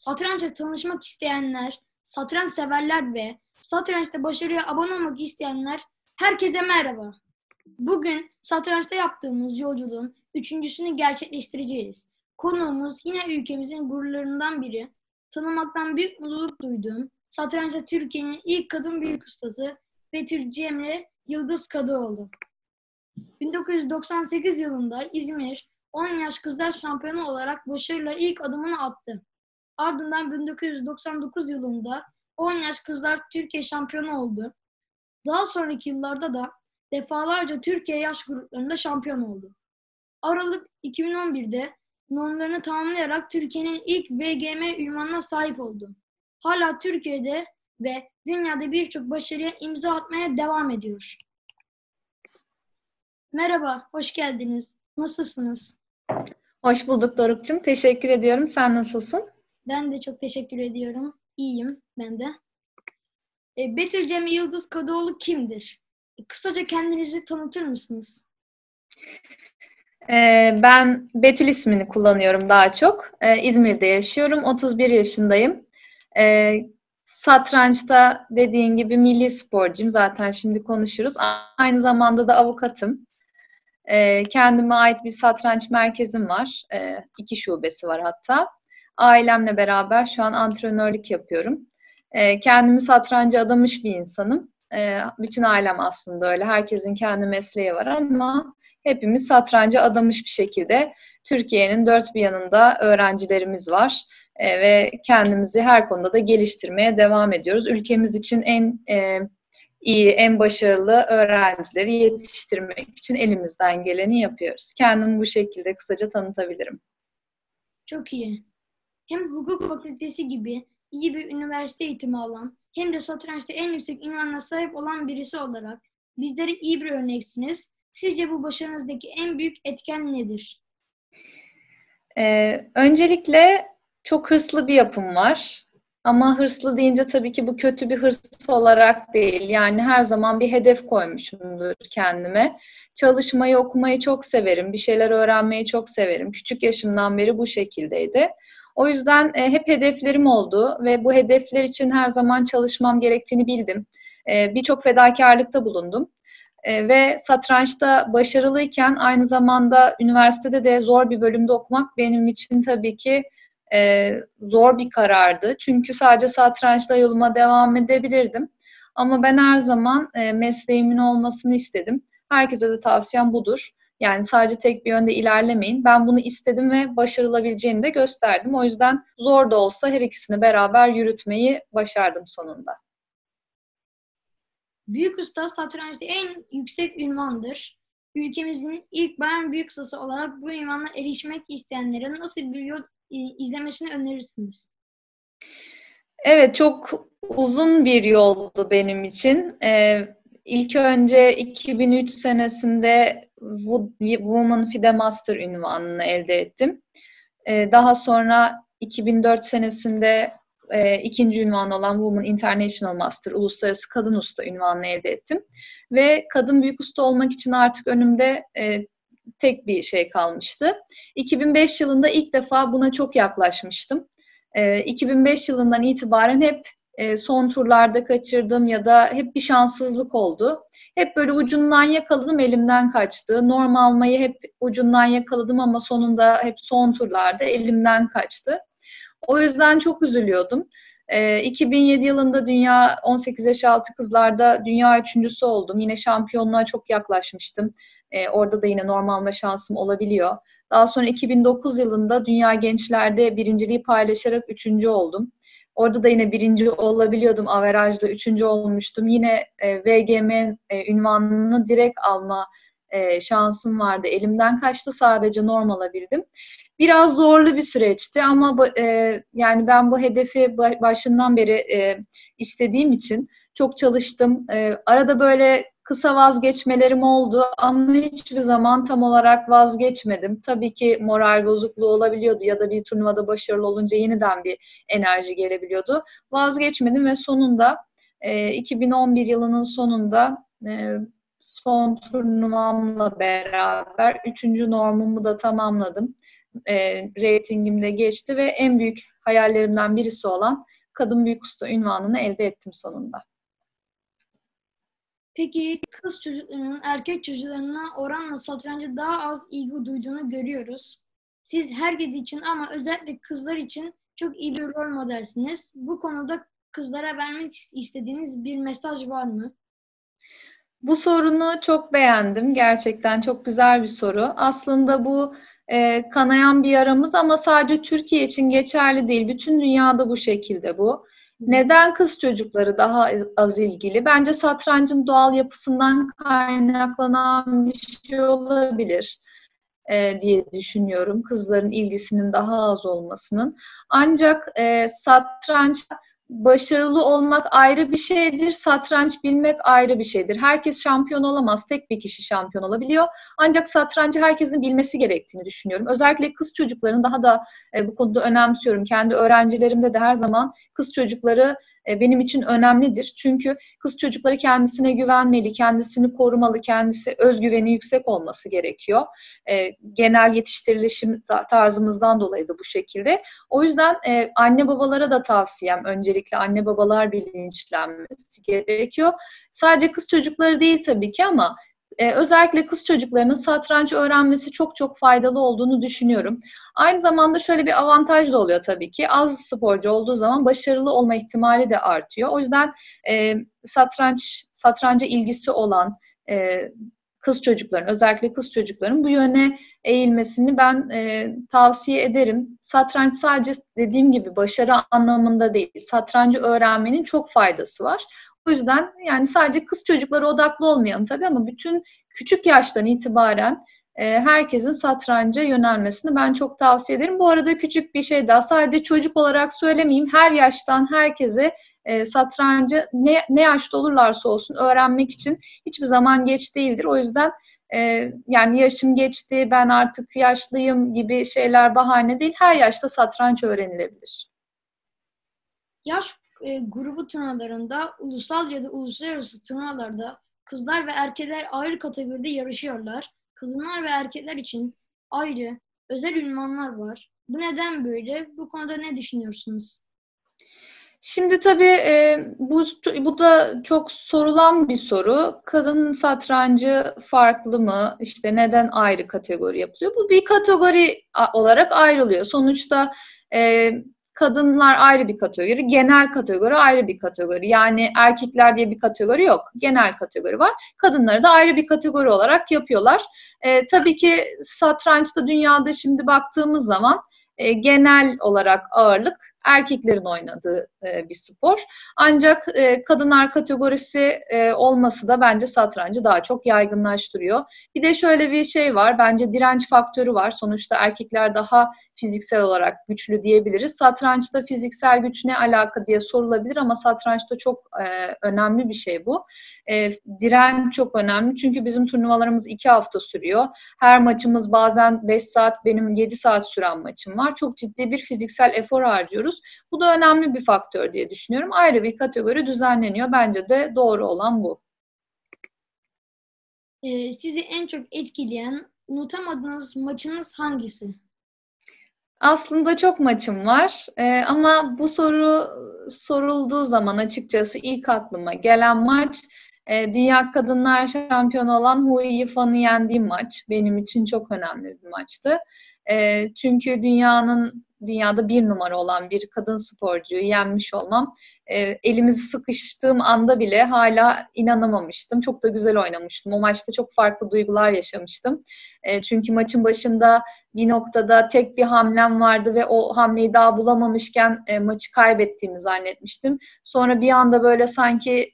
Satrançla tanışmak isteyenler, satranç severler ve satrançta başarıya abone olmak isteyenler herkese merhaba. Bugün satrançta yaptığımız yolculuğun üçüncüsünü gerçekleştireceğiz. Konuğumuz yine ülkemizin gururlarından biri. Tanımaktan büyük mutluluk duyduğum satrançta Türkiye'nin ilk kadın büyük ustası Betül Cemre Yıldız Kadıoğlu. 1998 yılında İzmir 10 yaş kızlar şampiyonu olarak başarıyla ilk adımını attı. Ardından 1999 yılında 10 yaş kızlar Türkiye şampiyonu oldu. Daha sonraki yıllarda da defalarca Türkiye yaş gruplarında şampiyon oldu. Aralık 2011'de normlarını tamamlayarak Türkiye'nin ilk VGM ünvanına sahip oldu. Hala Türkiye'de ve dünyada birçok başarıya imza atmaya devam ediyor. Merhaba, hoş geldiniz. Nasılsınız? Hoş bulduk Doruk'cum. Teşekkür ediyorum. Sen nasılsın? Ben de çok teşekkür ediyorum. İyiyim ben de. Betül Cemre Yıldız Kadıoğlu kimdir? Kısaca kendinizi tanıtır mısınız? Ben Betül ismini kullanıyorum daha çok. İzmir'de yaşıyorum. 31 yaşındayım. Satrançta dediğin gibi milli sporcuyum. Zaten şimdi konuşuruz. Aynı zamanda da avukatım. Kendime ait bir satranç merkezim var. 2 şubesi var hatta. Ailemle beraber şu an antrenörlük yapıyorum. Kendimi satranca adamış bir insanım. Bütün ailem aslında öyle. Herkesin kendi mesleği var ama hepimiz satranca adamış bir şekilde Türkiye'nin dört bir yanında öğrencilerimiz var. Ve kendimizi her konuda da geliştirmeye devam ediyoruz. Ülkemiz için en iyi, en başarılı öğrencileri yetiştirmek için elimizden geleni yapıyoruz. Kendimi bu şekilde kısaca tanıtabilirim. Çok iyi. Hem hukuk fakültesi gibi iyi bir üniversite eğitimi alan hem de satrançta en yüksek ünvanına sahip olan birisi olarak bizlere iyi bir örneksiniz. Sizce bu başarınızdaki en büyük etken nedir? Öncelikle çok hırslı bir yapım var. Ama hırslı deyince tabii ki bu kötü bir hırs olarak değil. Yani her zaman bir hedef koymuşumdur kendime. Çalışmayı, okumayı çok severim. Bir şeyler öğrenmeyi çok severim. Küçük yaşımdan beri bu şekildeydi. O yüzden hep hedeflerim oldu ve bu hedefler için her zaman çalışmam gerektiğini bildim. Birçok fedakarlıkta bulundum. Ve satrançta başarılıyken aynı zamanda üniversitede de zor bir bölümde okumak benim için tabii ki zor bir karardı. Çünkü sadece satrançla yoluma devam edebilirdim. Ama ben her zaman mesleğimin olmasını istedim. Herkese de tavsiyem budur. Yani sadece tek bir yönde ilerlemeyin. Ben bunu istedim ve başarılabileceğini de gösterdim. O yüzden zor da olsa her ikisini beraber yürütmeyi başardım sonunda. Büyük usta satrançta en yüksek ünvandır. Ülkemizin ilk bayan büyük ustası olarak bu ünvanla erişmek isteyenlere nasıl bir yol izlemesini önerirsiniz? Evet, çok uzun bir yoldu benim için. İlk önce 2003 senesinde Woman FIDE Master ünvanını elde ettim. Daha sonra 2004 senesinde ikinci ünvan olan Woman International Master, Uluslararası Kadın Usta ünvanını elde ettim. Ve kadın büyük usta olmak için artık önümde tek bir şey kalmıştı. 2005 yılında ilk defa buna çok yaklaşmıştım. 2005 yılından itibaren hep son turlarda kaçırdım ya da hep bir şanssızlık oldu. Hep böyle ucundan yakaladım, elimden kaçtı. Norm almayı hep ucundan yakaladım ama sonunda hep son turlarda elimden kaçtı. O yüzden çok üzülüyordum. 2007 yılında dünya 18 yaş altı kızlarda dünya üçüncüsü oldum. Yine şampiyonluğa çok yaklaşmıştım. Orada da yine norm alma şansım olabiliyor. Daha sonra 2009 yılında dünya gençlerde birinciliği paylaşarak üçüncü oldum. Orada da yine birinci olabiliyordum. Averajda üçüncü olmuştum. Yine VGM ünvanını direkt alma şansım vardı. Elimden kaçtı. Sadece norm alabildim. Biraz zorlu bir süreçti ama yani ben bu hedefi başından beri istediğim için çok çalıştım. Arada böyle kısa vazgeçmelerim oldu ama hiçbir zaman tam olarak vazgeçmedim. Tabii ki moral bozukluğu olabiliyordu ya da bir turnuvada başarılı olunca yeniden bir enerji gelebiliyordu. Vazgeçmedim ve sonunda 2011 yılının sonunda son turnuvamla beraber üçüncü normumu da tamamladım. reytingimde geçti ve en büyük hayallerimden birisi olan kadın büyük usta unvanını elde ettim sonunda. Peki kız çocuklarının erkek çocuklarına oranla satranca daha az ilgi duyduğunu görüyoruz. Siz herkes için ama özellikle kızlar için çok iyi bir rol modelsiniz. Bu konuda kızlara vermek istediğiniz bir mesaj var mı? Bu sorunu çok beğendim. Gerçekten çok güzel bir soru. Aslında bu kanayan bir yaramız ama sadece Türkiye için geçerli değil. Bütün dünyada bu şekilde bu. Neden kız çocukları daha az ilgili? Bence satrancın doğal yapısından kaynaklanan bir şey olabilir diye düşünüyorum. Kızların ilgisinin daha az olmasının. Ancak satranç başarılı olmak ayrı bir şeydir, satranç bilmek ayrı bir şeydir. Herkes şampiyon olamaz, tek bir kişi şampiyon olabiliyor. Ancak satrancı herkesin bilmesi gerektiğini düşünüyorum. Özellikle kız çocukların daha da bu konuda önemsiyorum. Kendi öğrencilerimde de her zaman kız çocukları benim için önemlidir. Çünkü kız çocukları kendisine güvenmeli, kendisini korumalı, kendisi özgüveni yüksek olması gerekiyor. Genel yetiştirilişim tarzımızdan dolayı da bu şekilde. O yüzden anne babalara da tavsiyem, öncelikle anne babalar bilinçlenmesi gerekiyor. Sadece kız çocukları değil tabii ki ama özellikle kız çocuklarının satranç öğrenmesi çok çok faydalı olduğunu düşünüyorum. Aynı zamanda şöyle bir avantaj da oluyor tabii ki. Az sporcu olduğu zaman başarılı olma ihtimali de artıyor. O yüzden satranca ilgisi olan kız çocukların, özellikle kız çocukların bu yöne eğilmesini ben tavsiye ederim. Satranç sadece dediğim gibi başarı anlamında değil, satrancı öğrenmenin çok faydası var. O yüzden yani sadece kız çocuklara odaklı olmayalım tabii ama bütün küçük yaştan itibaren herkesin satranca yönelmesini ben çok tavsiye ederim. Bu arada küçük bir şey daha, sadece çocuk olarak söylemeyeyim, her yaştan herkese satrancı ne yaşta olurlarsa olsun öğrenmek için hiçbir zaman geç değildir. O yüzden yani yaşım geçti, ben artık yaşlıyım gibi şeyler bahane değil. Her yaşta satranç öğrenilebilir. Yaş grubu turnuvalarında, ulusal ya da uluslararası turnuvalarda kızlar ve erkekler ayrı kategoride yarışıyorlar. Kadınlar ve erkekler için ayrı, özel ünvanlar var. Bu neden böyle? Bu konuda ne düşünüyorsunuz? Şimdi tabii bu da çok sorulan bir soru. Kadın satrancı farklı mı? İşte neden ayrı kategori yapılıyor? Bu bir kategori olarak ayrılıyor. Sonuçta kadınlar ayrı bir kategori, genel kategori ayrı bir kategori. Yani erkekler diye bir kategori yok. Genel kategori var. Kadınları da ayrı bir kategori olarak yapıyorlar. Tabii ki satrançta dünyada şimdi baktığımız zaman genel olarak ağırlık erkeklerin oynadığı bir spor. Ancak kadınlar kategorisi olması da bence satrancı daha çok yaygınlaştırıyor. Bir de şöyle bir şey var, bence direnç faktörü var. Sonuçta erkekler daha fiziksel olarak güçlü diyebiliriz. Satrançta fiziksel güç ne alaka diye sorulabilir ama satrançta çok önemli bir şey bu. Direnç çok önemli çünkü bizim turnuvalarımız 2 hafta sürüyor. Her maçımız bazen 5 saat, benim 7 saat süren maçım var. Çok ciddi bir fiziksel efor harcıyoruz. Bu da önemli bir faktör diye düşünüyorum. Ayrı bir kategori düzenleniyor. Bence de doğru olan bu. Sizi en çok etkileyen, unutamadığınız maçınız hangisi? Aslında çok maçım var ama bu soru sorulduğu zaman açıkçası ilk aklıma gelen maç Dünya Kadınlar Şampiyonu olan Hu Yifan'ı yendiğim maç. Benim için çok önemli bir maçtı. Çünkü dünyada bir numara olan bir kadın sporcuyu yenmiş olmam, elimizi sıkıştığım anda bile hala inanamamıştım. Çok da güzel oynamıştım. O maçta çok farklı duygular yaşamıştım. Çünkü maçın başında bir noktada tek bir hamlem vardı ve o hamleyi daha bulamamışken maçı kaybettiğimi zannetmiştim. Sonra bir anda böyle sanki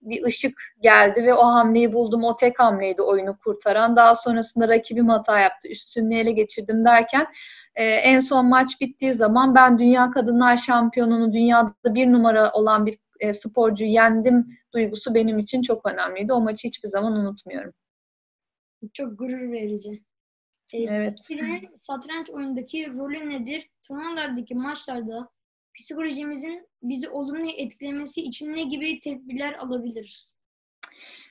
bir ışık geldi ve o hamleyi buldum. O tek hamleydi oyunu kurtaran. Daha sonrasında rakibim hata yaptı. Üstünlüğü ele geçirdim derken en son maç bittiği zaman ben Dünya Kadınlar Şampiyonunu, dünyada bir numara olan bir sporcuyu yendim duygusu benim için çok önemliydi. O maçı hiçbir zaman unutmuyorum. Çok gurur verici. Evet. Psikoloji'nin satranç oyundaki rolü nedir? Turnuvalardaki maçlarda psikolojimizin bizi olumlu etkilemesi için ne gibi tedbirler alabiliriz?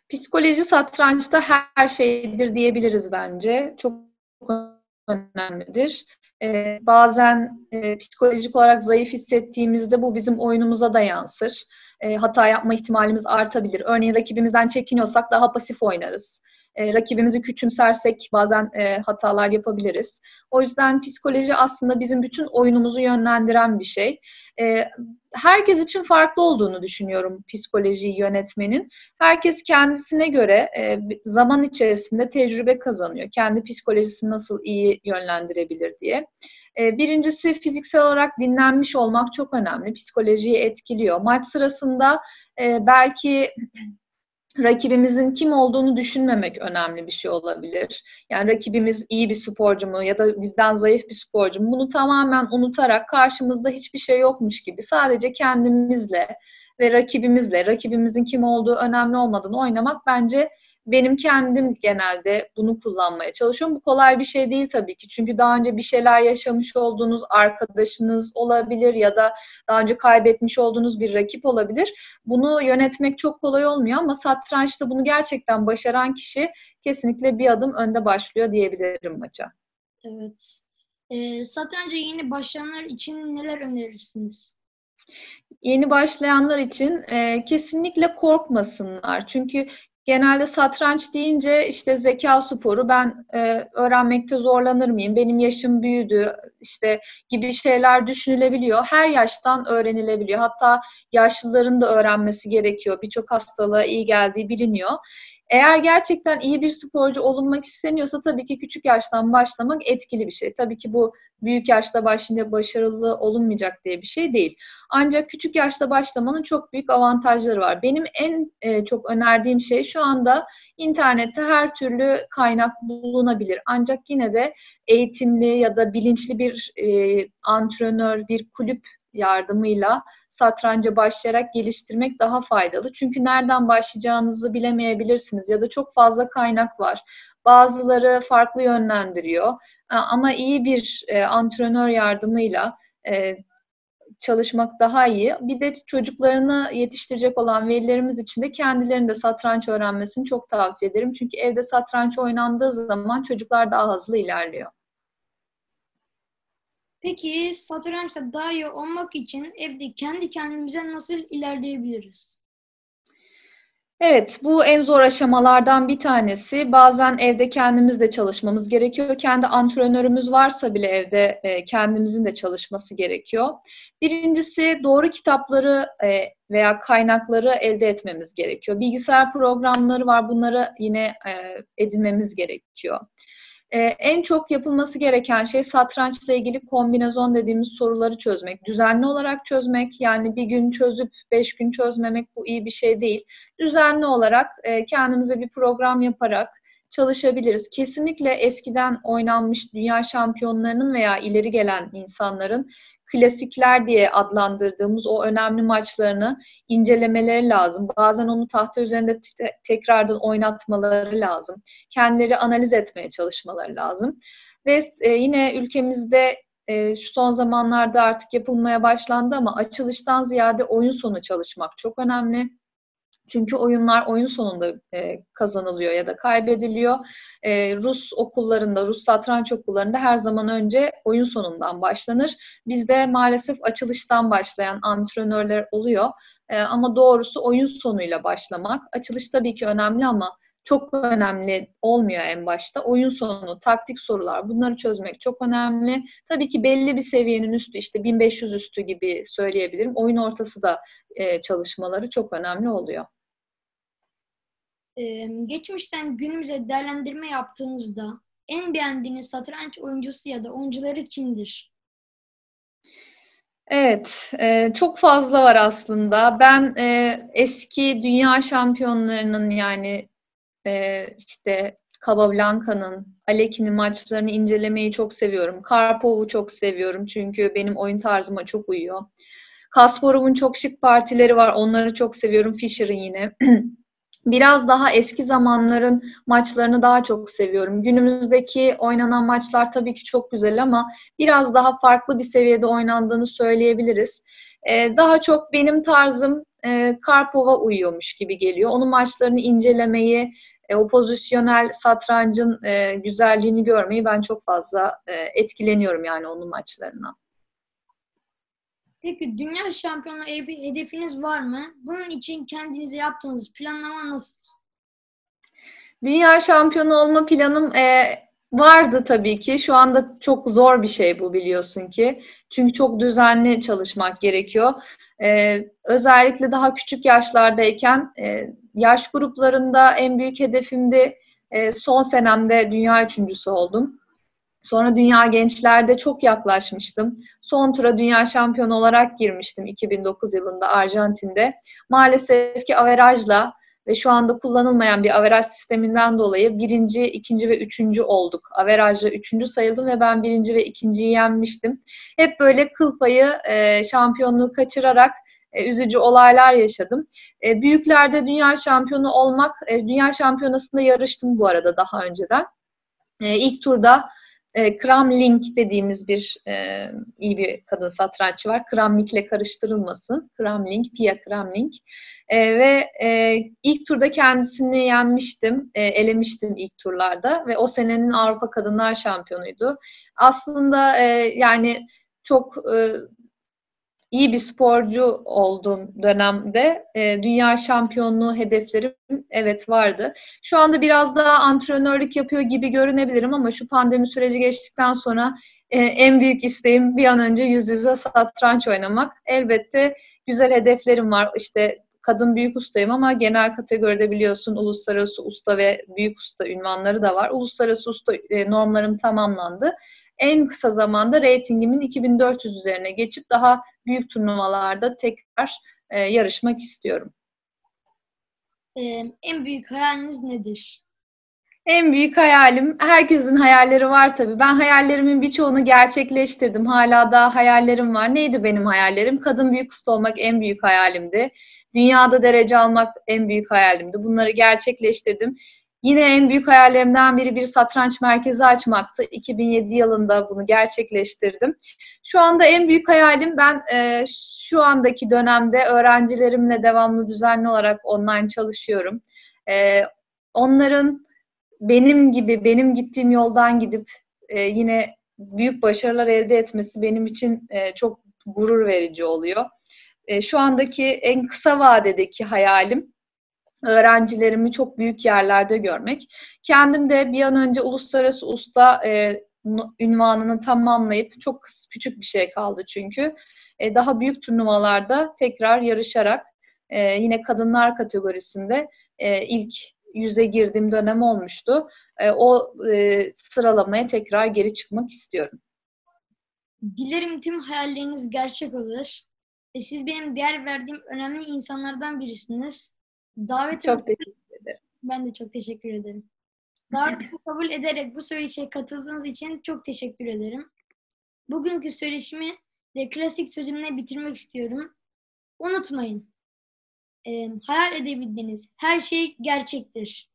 Psikoloji satrançta her şeydir diyebiliriz bence. Çok önemlidir. Bazen psikolojik olarak zayıf hissettiğimizde bu bizim oyunumuza da yansır. Hata yapma ihtimalimiz artabilir. Örneğin rakibimizden çekiniyorsak daha pasif oynarız. Rakibimizi küçümsersek bazen hatalar yapabiliriz. O yüzden psikoloji aslında bizim bütün oyunumuzu yönlendiren bir şey. Herkes için farklı olduğunu düşünüyorum psikolojiyi yönetmenin. Herkes kendisine göre zaman içerisinde tecrübe kazanıyor. Kendi psikolojisini nasıl iyi yönlendirebilir diye. Birincisi fiziksel olarak dinlenmiş olmak çok önemli. Psikolojiyi etkiliyor. Maç sırasında belki rakibimizin kim olduğunu düşünmemek önemli bir şey olabilir. Yani rakibimiz iyi bir sporcu mu ya da bizden zayıf bir sporcu mu? Bunu tamamen unutarak karşımızda hiçbir şey yokmuş gibi sadece kendimizle ve rakibimizin kim olduğu önemli olmadan oynamak bence benim kendim genelde bunu kullanmaya çalışıyorum. Bu kolay bir şey değil tabii ki. Çünkü daha önce bir şeyler yaşamış olduğunuz arkadaşınız olabilir ya da daha önce kaybetmiş olduğunuz bir rakip olabilir. Bunu yönetmek çok kolay olmuyor ama satrançta bunu gerçekten başaran kişi kesinlikle bir adım önde başlıyor diyebilirim maça. Evet. Satranca yeni başlayanlar için neler önerirsiniz? Yeni başlayanlar için kesinlikle korkmasınlar. Çünkü genelde satranç deyince işte zeka sporu, ben öğrenmekte zorlanır mıyım, benim yaşım büyüdü işte gibi şeyler düşünülebiliyor. Her yaştan öğrenilebiliyor. Hatta yaşlıların da öğrenmesi gerekiyor. Birçok hastalığa iyi geldiği biliniyor. Eğer gerçekten iyi bir sporcu olunmak isteniyorsa tabii ki küçük yaştan başlamak etkili bir şey. Tabii ki bu büyük yaşta başlayınca başarılı olunmayacak diye bir şey değil. Ancak küçük yaşta başlamanın çok büyük avantajları var. Benim en çok önerdiğim şey şu anda internette her türlü kaynak bulunabilir. Ancak yine de eğitimli ya da bilinçli bir antrenör, bir kulüp yardımıyla satranca başlayarak geliştirmek daha faydalı. Çünkü nereden başlayacağınızı bilemeyebilirsiniz ya da çok fazla kaynak var. Bazıları farklı yönlendiriyor. Ama iyi bir antrenör yardımıyla çalışmak daha iyi. Bir de çocuklarını yetiştirecek olan velilerimiz için de kendilerinin de satranç öğrenmesini çok tavsiye ederim. Çünkü evde satranç oynandığı zaman çocuklar daha hızlı ilerliyor. Peki satrançta daha iyi olmak için evde kendi kendimize nasıl ilerleyebiliriz? Evet, bu en zor aşamalardan bir tanesi. Bazen evde kendimiz de çalışmamız gerekiyor. Kendi antrenörümüz varsa bile evde kendimizin de çalışması gerekiyor. Birincisi doğru kitapları veya kaynakları elde etmemiz gerekiyor. Bilgisayar programları var, bunları yine edinmemiz gerekiyor. En çok yapılması gereken şey satrançla ilgili kombinezon dediğimiz soruları çözmek. Düzenli olarak çözmek, yani bir gün çözüp 5 gün çözmemek, bu iyi bir şey değil. Düzenli olarak kendimize bir program yaparak çalışabiliriz. Kesinlikle eskiden oynanmış dünya şampiyonlarının veya ileri gelen insanların klasikler diye adlandırdığımız o önemli maçlarını incelemeleri lazım. Bazen onu tahta üzerinde tekrardan oynatmaları lazım. Kendileri analiz etmeye çalışmaları lazım. Ve yine ülkemizde şu son zamanlarda artık yapılmaya başlandı ama açılıştan ziyade oyun sonu çalışmak çok önemli. Çünkü oyunlar oyun sonunda kazanılıyor ya da kaybediliyor. Rus okullarında, Rus satranç okullarında her zaman önce oyun sonundan başlanır. Bizde maalesef açılıştan başlayan antrenörler oluyor. Ama doğrusu oyun sonuyla başlamak. Açılış tabii ki önemli ama çok önemli olmuyor en başta. Oyun sonu, taktik sorular, bunları çözmek çok önemli. Tabii ki belli bir seviyenin üstü, işte 1500 üstü gibi söyleyebilirim. Oyun ortası da çalışmaları çok önemli oluyor. Geçmişten günümüze değerlendirme yaptığınızda en beğendiğiniz satranç oyuncusu ya da oyuncuları kimdir? Evet, çok fazla var aslında. Ben eski dünya şampiyonlarının, yani işte Capablanca'nın, Alekhine maçlarını incelemeyi çok seviyorum. Karpov'u çok seviyorum çünkü benim oyun tarzıma çok uyuyor. Kasparov'un çok şık partileri var, onları çok seviyorum. Fischer'ın yine. Biraz daha eski zamanların maçlarını daha çok seviyorum. Günümüzdeki oynanan maçlar tabii ki çok güzel ama biraz daha farklı bir seviyede oynandığını söyleyebiliriz. Daha çok benim tarzım Karpov'a uyuyormuş gibi geliyor. Onun maçlarını incelemeyi o pozisyonel satrancın güzelliğini görmeyi ben çok fazla etkileniyorum yani onun maçlarına. Peki dünya şampiyonu hedefiniz var mı? Bunun için kendinize yaptığınız planlama nasıl? Dünya şampiyonu olma planım vardı tabii ki. Şu anda çok zor bir şey bu, biliyorsun ki. Çünkü çok düzenli çalışmak gerekiyor. Özellikle daha küçük yaşlardayken yaş gruplarında en büyük hedefimdi. Son senemde dünya üçüncüsü oldum. Sonra dünya gençlerde çok yaklaşmıştım. Son tura dünya şampiyonu olarak girmiştim 2009 yılında Arjantin'de. Maalesef ki averajla ve şu anda kullanılmayan bir averaj sisteminden dolayı birinci, ikinci ve üçüncü olduk. Averajla üçüncü sayıldım ve ben birinci ve ikinciyi yenmiştim. Hep böyle kıl payı şampiyonluğu kaçırarak üzücü olaylar yaşadım. Büyüklerde dünya şampiyonu olmak, dünya şampiyonasında yarıştım bu arada daha önceden. İlk turda Kramnik dediğimiz iyi bir kadın satranççı var. Kramnik'le karıştırılmasın. Kramnik, Pia Kramnik. Ve ilk turda kendisini yenmiştim. Elemiştim ilk turlarda. Ve o senenin Avrupa Kadınlar Şampiyonuydu. Aslında yani çok iyi bir sporcu olduğum dönemde dünya şampiyonluğu hedeflerim evet vardı. Şu anda biraz daha antrenörlük yapıyor gibi görünebilirim ama şu pandemi süreci geçtikten sonra en büyük isteğim bir an önce yüz yüze satranç oynamak. Elbette güzel hedeflerim var. İşte kadın büyük ustayım ama genel kategoride biliyorsun uluslararası usta ve büyük usta ünvanları da var. Uluslararası usta normlarım tamamlandı. En kısa zamanda reytingimin 2400 üzerine geçip daha büyük turnuvalarda tekrar yarışmak istiyorum. En büyük hayaliniz nedir? En büyük hayalim, herkesin hayalleri var tabii. Ben hayallerimin birçoğunu gerçekleştirdim. Hala da hayallerim var. Neydi benim hayallerim? Kadın büyük usta olmak en büyük hayalimdi. Dünyada derece almak en büyük hayalimdi. Bunları gerçekleştirdim. Yine en büyük hayallerimden biri bir satranç merkezi açmaktı. 2007 yılında bunu gerçekleştirdim. Şu anda en büyük hayalim, ben şu andaki dönemde öğrencilerimle devamlı düzenli olarak online çalışıyorum. Onların benim gittiğim yoldan gidip yine büyük başarılar elde etmesi benim için çok gurur verici oluyor. Şu andaki en kısa vadedeki hayalim öğrencilerimi çok büyük yerlerde görmek. Kendim de bir an önce uluslararası usta ünvanını tamamlayıp, çok küçük bir şey kaldı çünkü, daha büyük turnuvalarda tekrar yarışarak yine kadınlar kategorisinde ilk yüze girdiğim dönem olmuştu. O sıralamaya tekrar geri çıkmak istiyorum. Dilerim tüm hayalleriniz gerçek olur. Siz benim değer verdiğim önemli insanlardan birisiniz. Davetimi Çok teşekkür ederim. Ben de çok teşekkür ederim. Davetimi kabul ederek bu söyleşiye katıldığınız için çok teşekkür ederim. Bugünkü söyleşimi de klasik sözümle bitirmek istiyorum. Unutmayın, hayal edebildiğiniz her şey gerçektir.